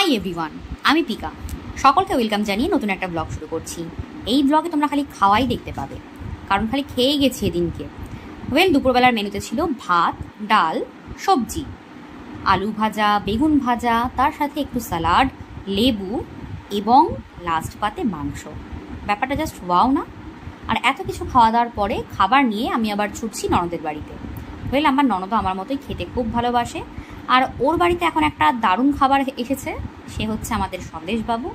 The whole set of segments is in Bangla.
হাই এভরিওয়ান, আমি পিকা। সকলকে ওয়েলকাম জানিয়ে নতুন একটা ব্লগ শুরু করছি। এই ব্লগে তোমরা খালি খাওয়াই দেখতে পাবে, কারণ খালি খেয়ে গেছি এদিনকে। দুপুরবেলার মেনুতে ছিল ভাত, ডাল, সবজি, আলু ভাজা, বেগুন ভাজা, তার সাথে একটু স্যালাড, লেবু এবং লাস্ট পাতে মাংস। ব্যাপারটা জাস্ট ওয়াও না? আর এত কিছু খাওয়া দাওয়ার পরে খাবার নিয়ে আমি আবার ছুটছি ননদের বাড়িতে। আমার ননদও আমার মতোই খেতে খুব ভালোবাসে, আর ওর বাড়িতে এখন একটা দারুণ খাবার এসেছে। সে হচ্ছে আমাদের সন্দেশবাবু,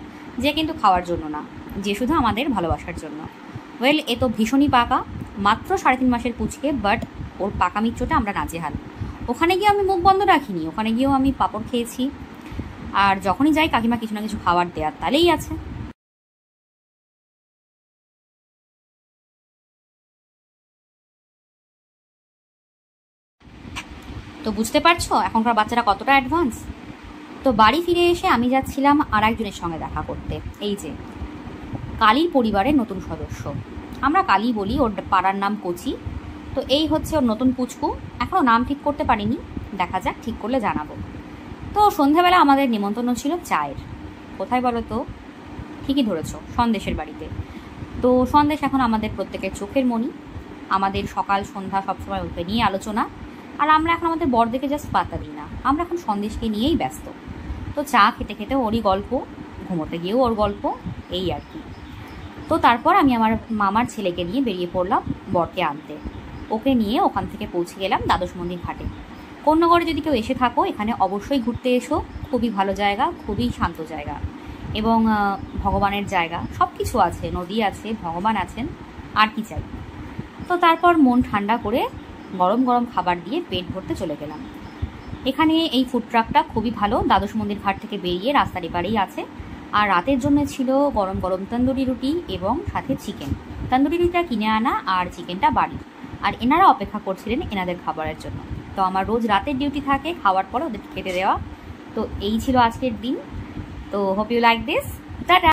যে কিন্তু খাওয়ার জন্য না, যে শুধু আমাদের ভালোবাসার জন্য। এ তো ভীষণই পাকা, মাত্র 3.5 মাসের পুচকে, বাট ওর পাকামির চোটে আমরা নাজেহাল। ওখানে গিয়ে আমি মুখ বন্ধ রাখিনি, ওখানে গিয়েও আমি পাঁপড় খেয়েছি। আর যখনই যাই কাকিমা কিছু না কিছু খাবার দেওয়ার তালেই আছে। তো বুঝতে পারছো এখনকার বাচ্চারা কতটা অ্যাডভান্স। তো বাড়ি ফিরে এসে আমি যাচ্ছিলাম আর একজনের সঙ্গে দেখা করতে। এই যে কালীর পরিবারের নতুন সদস্য, আমরা কালী বলি, ওর পাড়ার নাম কচি। তো এই হচ্ছে ওর নতুন পুচকু, এখনও নাম ঠিক করতে পারিনি, দেখা যাক, ঠিক করলে জানাবো। তো সন্ধ্যাবেলা আমাদের নিমন্ত্রণ ছিল চায়ের। কোথায় বলো তো? ঠিকই ধরেছো, সন্দেশের বাড়িতে। তো সন্দেশ এখন আমাদের প্রত্যেকের চোখের মণি, আমাদের সকাল সন্ধ্যা সবসময় ওকে নিয়ে আলোচনা। আর আমরা এখন আমাদের বড়দিকে জাস্ট পাত্তা দিই না, আমরা এখন সন্দেশকে নিয়েই ব্যস্ত। তো চা খেতে খেতে ওরই গল্প, ঘুমোতে গিয়েও ওর গল্প, এই আর কি। তো তারপর আমি আমার মামার ছেলেকে নিয়ে বেরিয়ে পড়লাম বরকে আনতে। ওকে নিয়ে ওখান থেকে পৌঁছে গেলাম দ্বাদশ মন্দির ঘাটে। কোন্নগরে যদি কেউ এসে থাকো, এখানে অবশ্যই ঘুরতে এসো, খুবই ভালো জায়গা, খুবই শান্ত জায়গা এবং ভগবানের জায়গা, সব কিছু আছে, নদী আছে, ভগবান আছেন, আর কি চাই। তো তারপর মন ঠান্ডা করে গরম গরম খাবার দিয়ে পেট ভরতে চলে গেলাম। এখানে এই ফুড ট্রাকটা খুবই ভালো, দ্বাদশ মন্দির ঘাট থেকে বেরিয়ে রাস্তার এপারেই আছে। আর রাতের জন্য ছিল গরম গরম তন্দুরি রুটি এবং সাথে চিকেন। তন্দুরি রুটিটা কিনে আনা আর চিকেনটা বাড়ি। আর এনারা অপেক্ষা করছিলেন এনাদের খাবারের জন্য। তো আমার রোজ রাতের ডিউটি থাকে, খাওয়ার পরে ওদের খেতে দেওয়া। তো এই ছিল আজকের দিন। তো hope you like this. Tata.